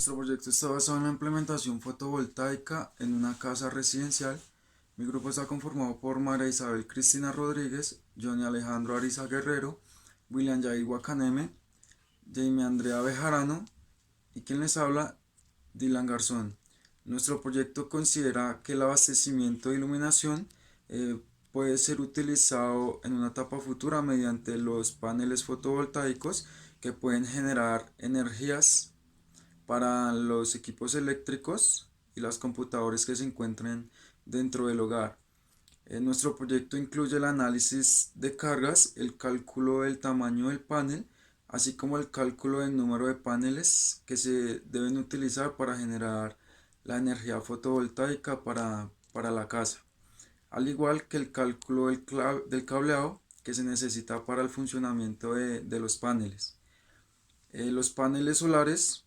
Nuestro proyecto está basado en la implementación fotovoltaica en una casa residencial. Mi grupo está conformado por María Isabel Cristina Rodríguez, Johnny Alejandro Ariza Guerrero, William Yair Guacaneme, Jamie Andrea Bejarano y quien les habla, Dylan Garzón. Nuestro proyecto considera que el abastecimiento de iluminación puede ser utilizado en una etapa futura mediante los paneles fotovoltaicos que pueden generar energías para los equipos eléctricos y las computadoras que se encuentren dentro del hogar. Nuestro proyecto incluye el análisis de cargas, el cálculo del tamaño del panel, así como el cálculo del número de paneles que se deben utilizar para generar la energía fotovoltaica para la casa, al igual que el cálculo del cableado que se necesita para el funcionamiento de los paneles. Los paneles solares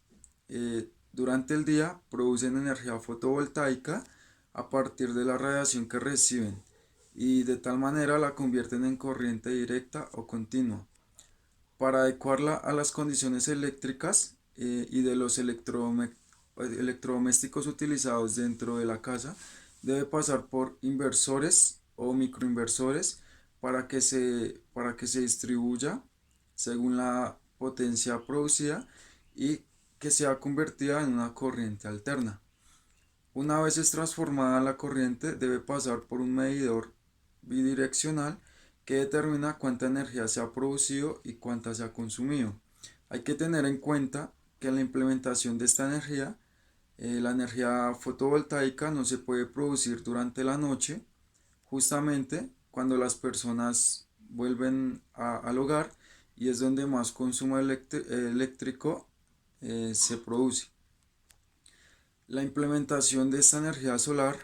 durante el día producen energía fotovoltaica a partir de la radiación que reciben y de tal manera la convierten en corriente directa o continua. Para adecuarla a las condiciones eléctricas y de los electrodomésticos utilizados dentro de la casa, debe pasar por inversores o microinversores para que se distribuya según la potencia producida y que sea convertida en una corriente alterna. Una vez es transformada la corriente, debe pasar por un medidor bidireccional que determina cuánta energía se ha producido y cuánta se ha consumido. Hay que tener en cuenta que en la implementación de esta energía, la energía fotovoltaica no se puede producir durante la noche, justamente cuando las personas vuelven al hogar y es donde más consumo eléctrico se produce. La implementación de esta energía solar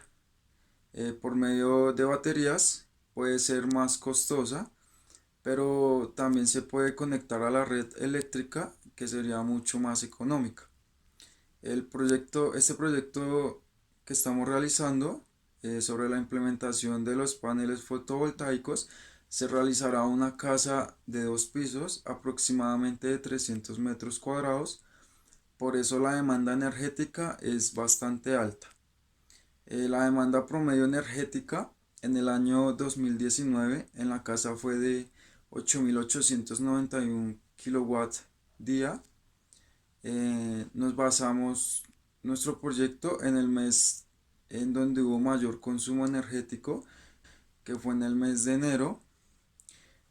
por medio de baterías puede ser más costosa, pero también se puede conectar a la red eléctrica, que sería mucho más económica. Este proyecto que estamos realizando sobre la implementación de los paneles fotovoltaicos se realizará una casa de 2 pisos, aproximadamente de 300 metros cuadrados. Por eso la demanda energética es bastante alta. La demanda promedio energética en el año 2019 en la casa fue de 8.891 kilowatt día. Nos basamos nuestro proyecto en el mes en donde hubo mayor consumo energético, que fue en el mes de enero.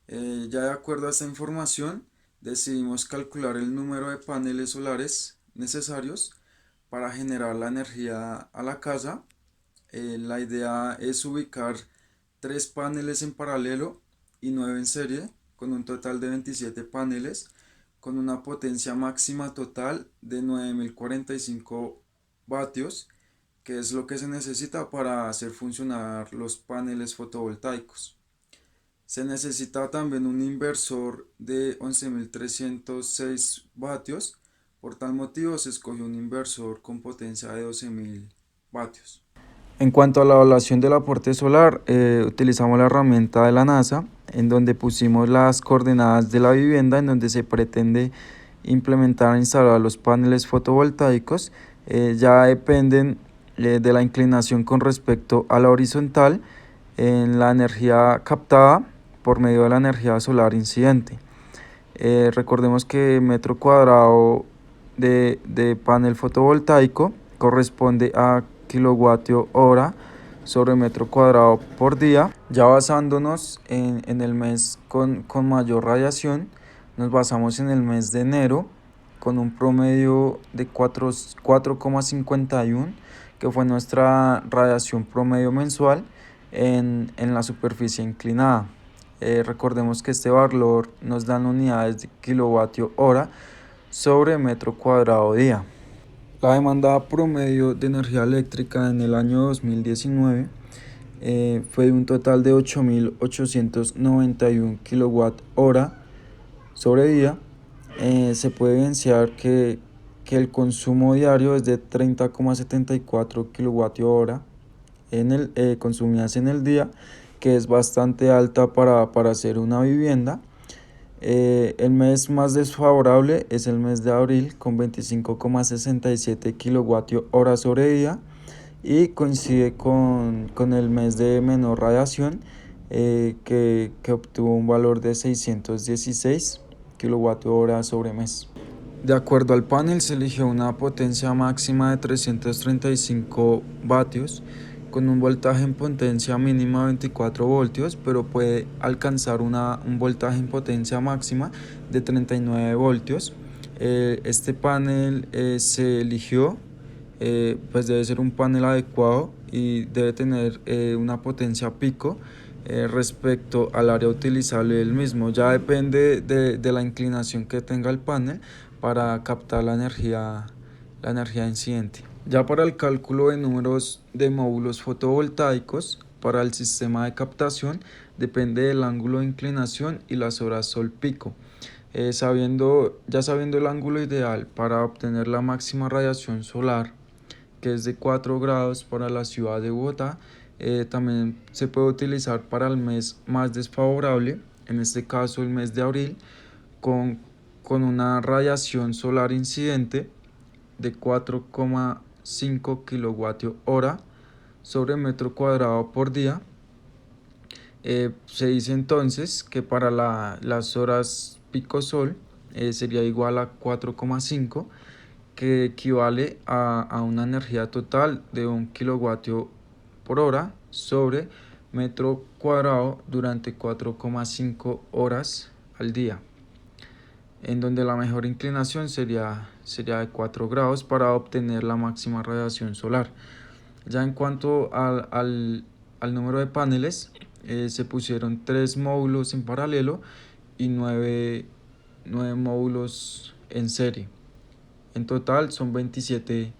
Ya de acuerdo a esta información, decidimos calcular el número de paneles solares necesarios para generar la energía a la casa. La idea es ubicar 3 paneles en paralelo y 9 en serie, con un total de 27 paneles, con una potencia máxima total de 9.045 vatios, que es lo que se necesita para hacer funcionar los paneles fotovoltaicos. Se necesita también un inversor de 11.306 vatios. Por tal motivo se escogió un inversor con potencia de 12.000 vatios. En cuanto a la evaluación del aporte solar, utilizamos la herramienta de la NASA, en donde pusimos las coordenadas de la vivienda en donde se pretende implementar e instalar los paneles fotovoltaicos. Ya dependen de la inclinación con respecto a la horizontal en la energía captada por medio de la energía solar incidente. Recordemos que metro cuadrado de panel fotovoltaico corresponde a kilovatio hora sobre metro cuadrado por día. Ya basándonos en el mes con mayor radiación, nos basamos en el mes de enero con un promedio de 4,51, que fue nuestra radiación promedio mensual en la superficie inclinada. Recordemos que este valor nos dan unidades de kilovatio hora sobre metro cuadrado día. La demanda promedio de energía eléctrica en el año 2019 fue de un total de 8.891 kilowatt hora sobre día. Se puede evidenciar que el consumo diario es de 30,74 kilovatio hora consumidas en el día, que es bastante alta para hacer una vivienda. El mes más desfavorable es el mes de abril con 25,67 kWh sobre día y coincide con el mes de menor radiación que obtuvo un valor de 616 kWh sobre mes. De acuerdo al panel, se eligió una potencia máxima de 335 vatios con un voltaje en potencia mínima de 24 voltios, pero puede alcanzar un voltaje en potencia máxima de 39 voltios. Este panel se eligió, pues debe ser un panel adecuado y debe tener una potencia pico respecto al área utilizable del mismo. Ya depende de la inclinación que tenga el panel para captar la energía incidente. Ya para el cálculo de números de módulos fotovoltaicos, para el sistema de captación depende del ángulo de inclinación y las horas sol pico. Ya sabiendo el ángulo ideal para obtener la máxima radiación solar, que es de 4 grados para la ciudad de Bogotá, también se puede utilizar para el mes más desfavorable, en este caso el mes de abril, con, con una radiación solar incidente de 4,5 kWh sobre metro cuadrado por día. Se dice entonces que para las horas pico sol sería igual a 4,5, que equivale a una energía total de 1 kWh sobre metro cuadrado durante 4,5 horas al día, en donde la mejor inclinación sería de 4 grados para obtener la máxima radiación solar. Ya en cuanto al número de paneles, se pusieron 3 módulos en paralelo y 9 módulos en serie. En total son 27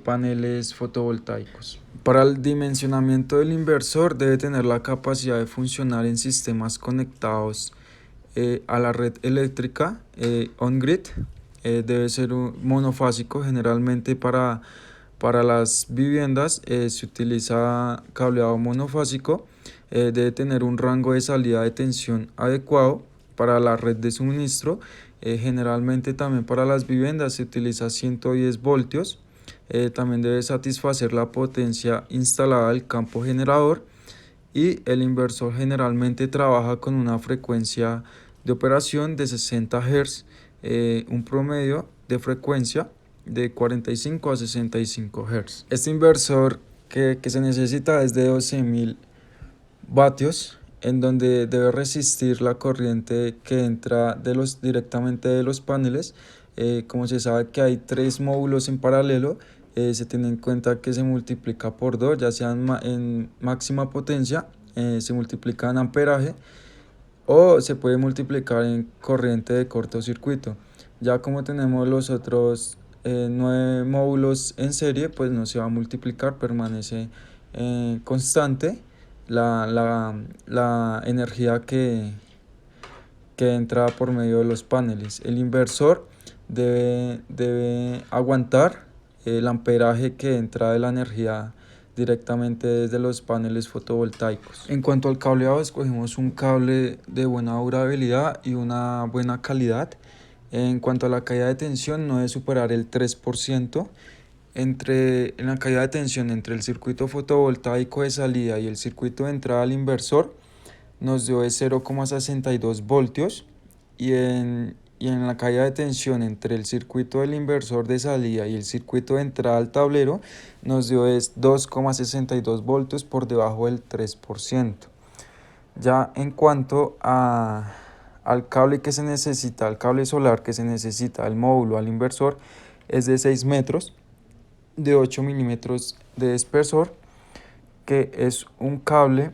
paneles fotovoltaicos. Para el dimensionamiento del inversor debe tener la capacidad de funcionar en sistemas conectados a la red eléctrica on-grid. Debe ser monofásico. Generalmente para las viviendas se utiliza cableado monofásico. Debe tener un rango de salida de tensión adecuado para la red de suministro. Generalmente también para las viviendas se utiliza 110 voltios. También debe satisfacer la potencia instalada del campo generador, y el inversor generalmente trabaja con una frecuencia de operación de 60 Hz, un promedio de frecuencia de 45 a 65 Hz. Este inversor que se necesita es de 12.000 vatios, en donde debe resistir la corriente que entra directamente de los paneles. Como se sabe que hay 3 módulos en paralelo, se tiene en cuenta que se multiplica por 2, ya sea en máxima potencia, se multiplica en amperaje o se puede multiplicar en corriente de cortocircuito. Ya como tenemos los otros 9 módulos en serie, pues no se va a multiplicar, permanece constante la energía que entra por medio de los paneles. El inversor debe aguantar el amperaje que entra de la energía directamente desde los paneles fotovoltaicos. En cuanto al cableado, escogimos un cable de buena durabilidad y una buena calidad. En cuanto a la caída de tensión, no debe superar el 3%. En la caída de tensión entre el circuito fotovoltaico de salida y el circuito de entrada al inversor nos dio de 0,62 voltios, y en la caída de tensión entre el circuito del inversor de salida y el circuito de entrada al tablero nos dio de 2,62 voltios por debajo del 3%. Ya en cuanto al cable que se necesita, al cable solar que se necesita, al módulo, al inversor, es de 6 metros, de 8 milímetros de espesor, que es un cable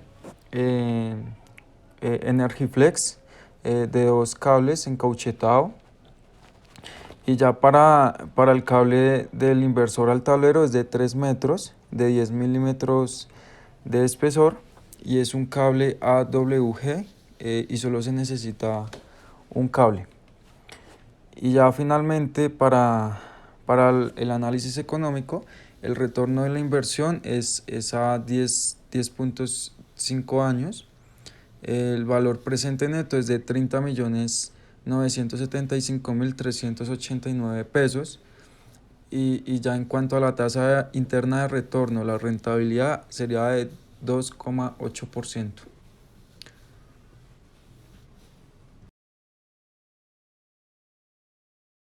Energiflex de 2 cables encauchetado. Y ya para el cable del inversor al tablero es de 3 metros, de 10 milímetros de espesor, y es un cable AWG, y solo se necesita un cable. Y ya finalmente para el análisis económico, el retorno de la inversión es a 10.5 años. El valor presente neto es de 30.975.389 pesos. Y ya en cuanto a la tasa interna de retorno, la rentabilidad sería de 2,8%.